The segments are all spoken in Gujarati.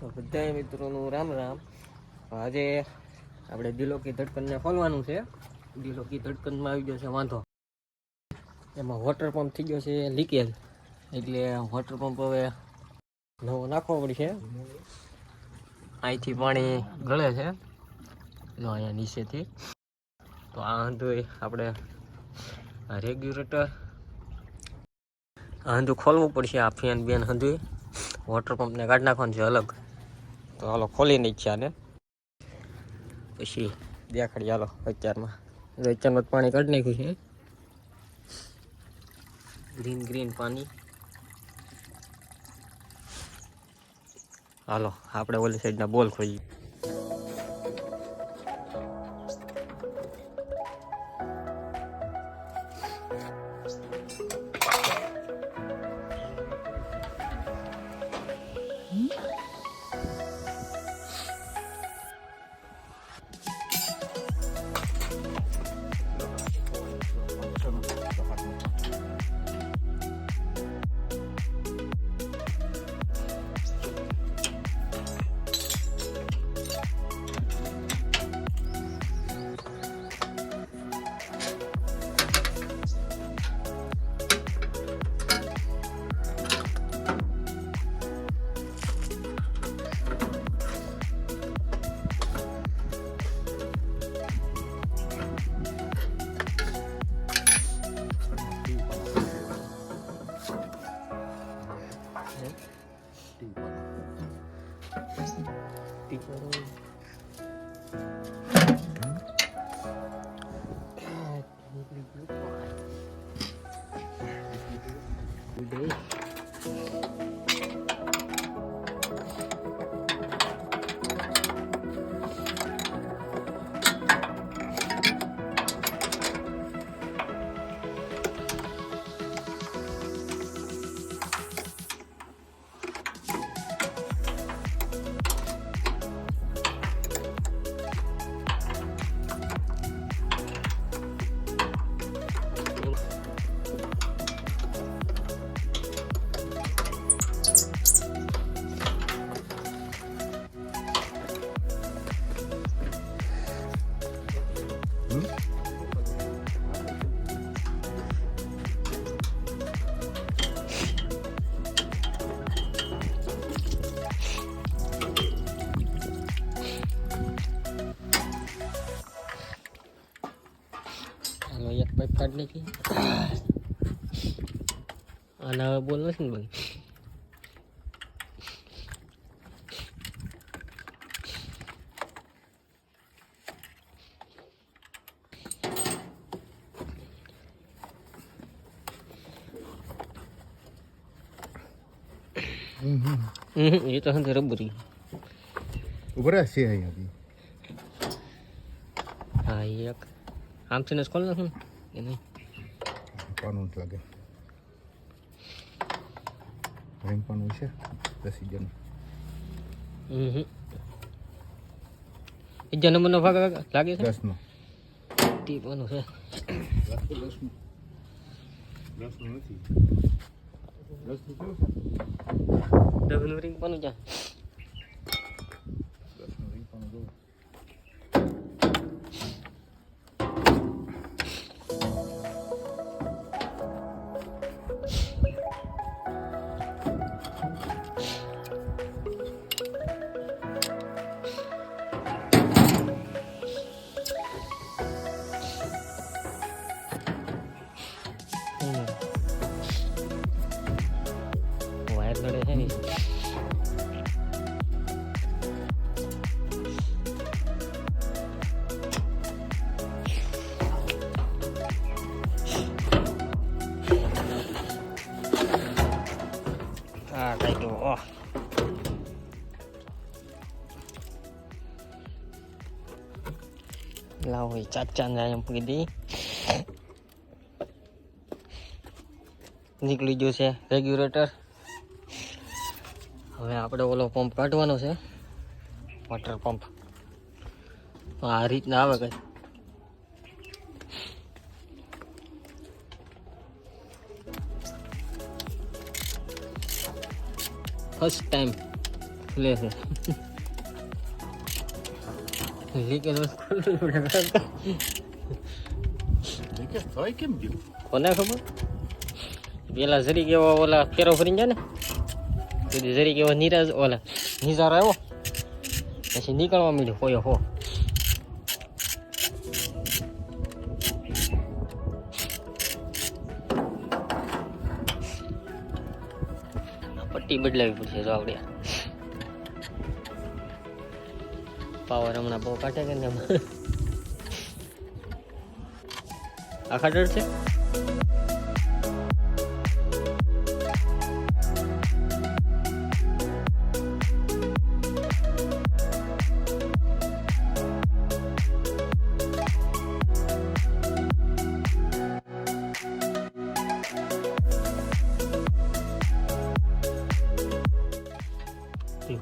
તો બધા મિત્રોનું રામ રામ. આજે આપણે દિલો કી ધડકનને ખોલવાનું છે. દિલો કી ધડકનમાં આવી ગયો છે વાંધો, એમાં વોટર પંપ થઈ ગયો છે લીકેજ, એટલે વોટર પંપ હવે નવો નાખવો પડશે. અહીંથી પાણી ગળે છે જો અહીંયા નીચેથી. તો આ હંધું આપણે રેગ્યુલેટર હંધું ખોલવું પડશે. આ ફેન બેન હંધું વોટર પંપને કાઢી નાખવાનું છે અલગ. તો હાલો ખોલી નાખીએ આને, પછી દેખાડી. હાલો અત્યારમાં પાણી કાઢી નાખ્યું છે, ગ્રીન ગ્રીન પાણી. હાલો આપણે ઓલી સાઈડના બોલ ખોલીએ. એક પાઇપ કાઢ નાખી. આના હવે બોલ નથી ને ભાઈ. એ તો હંધે રબરી ઉપર છે અહીંયાથી. હા એક આમથી ને ખોલ નાખું કે નહીં પાનું જ લાગે. રેમ પાનું છે 10 જણ. એ જન્મનો ભાગ લાગે છે 10 નો. ટી પાનું છે 10 નો નથી. 10 નું કેવું છે? ડબલ રિંગ પાનું જા. 10 નું રીંગ પાનું જો. વાયર લડે છે ને. હા કઈ તો લાવો ચાચા ને એમ કીધી નીકળી ગયું છે રેગ્યુલેટર. હવે આપણે ઓલો પંપ કાઢવાનો છે, વોટર પંપ. આ રીતના આવે કઈ. ફર્સ્ટ ટાઈમ ખુલે છે લીકેજ લીકેજ થાય કેમ ગયું? કોને ખબર પેલા જરી કેવો ઓલા ફેરો ફરી જાય ને પછી જરી કેવો નીરજ ઓલા નિઝારો આવ્યો પછી નીકળવા માંડ્યો હોયો હો પટ્ટી બદલાવી પડશે જો આવડે પાવર હમણાં બહુ કાઢે કે ને આખા ડર છે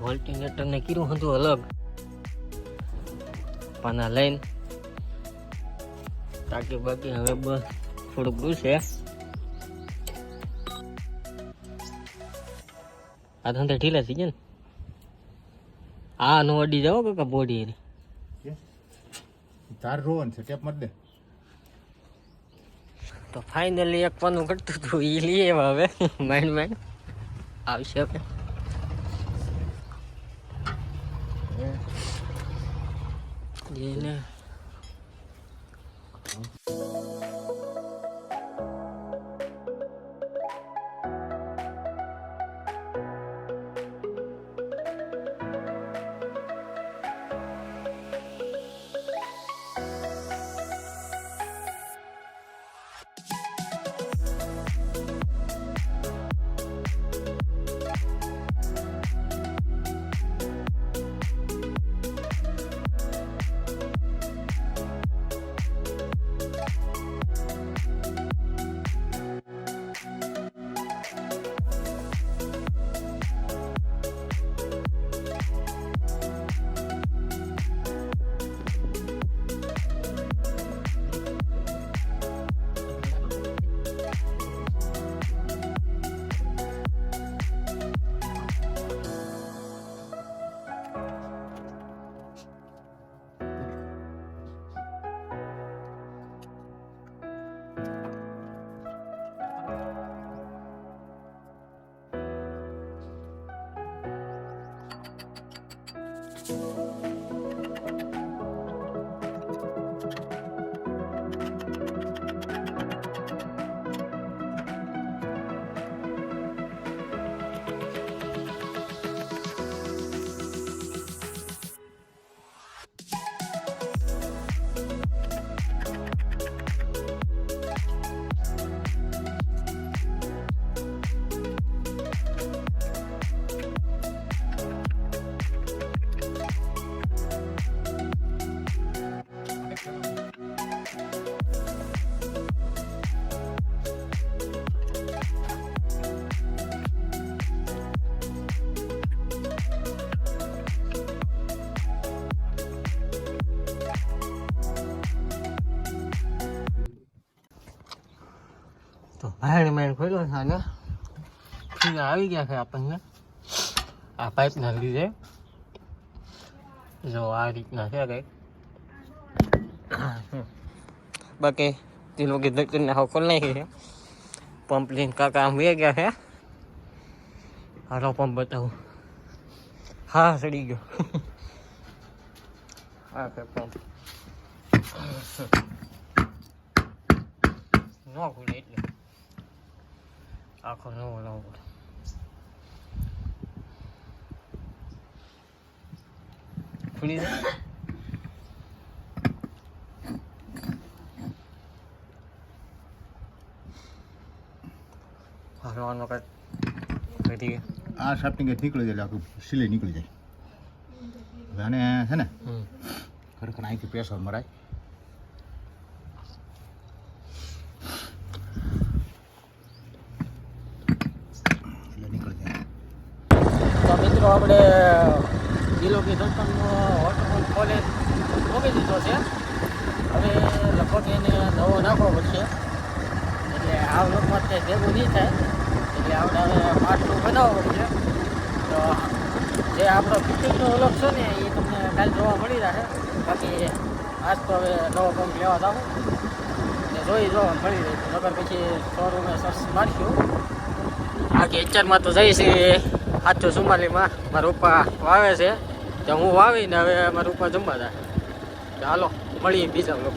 ઓલ્ટરનેટર ને કીધું હતું અલગ પાના લઈને તાકી બાકી હવે બસ થોડુંક દૂર છે આ ધંધા ઢીલા થઈ ગયા ને આ નો અડી જાવ કે બોડી એની તાર રોવન છે ટેપ મત દે. તો ફાઇનલી એક પાનું ઘટતું હતું એ લઈએ હવે માઇન્ડ આવશે હવે એને તો માઇન્ડ ખોલ્યો છે આને ફીલા આવી ગયા છે આપણને આ પાઇપના લીધે જો આ રીતના છે કંઈક બાકી તે લોકો દર્દને હાવ ખોલ નાખી છે પંપ લઈને કાકા આમ વે ગયા છે હાલો પંપ બતાવું હા સડી ગયો હા કે પંપ ન ખુલે એટલે આખો નવો નવો ખુલી જાય હાલવાનો કઈ આ શાફ્ટિંગ નીકળી જાય એટલે આખું સિલાઈ નીકળી જાય. હવે આને છે ને ખરેખર અહીંથી પ્રેશર મરાય એટલે નીકળી જાય. તો મિત્રો આપણે દિલોકી દર્શનનો હોટલ કોલેજ મૂકી દીધો છે હવે લગભગ એને નવો નાખવો પડશે એટલે આ લોકમાં કંઈ ભેગું નહીં થાય એટલે આપણે હવે પાછું બનાવવું પડશે તો જે આપણો ફિટિંગનો વ્લોગ છે ને એ તમને કાલે જોવા મળી જશે. બાકી આજ તો હવે નવો પંપ લેવા જાવ ને જોઈ જોવા મળી જાય. નગર પછી શોરૂમે સર્ચ મારશું. બાકી અત્યારમાં તો જઈશ 744માં મારા પપ્પા વાવે છે તો હું વાવીને હવે મારા પપ્પા જમવા જાય. હાલો મળીએ બીજા વ્લોગ.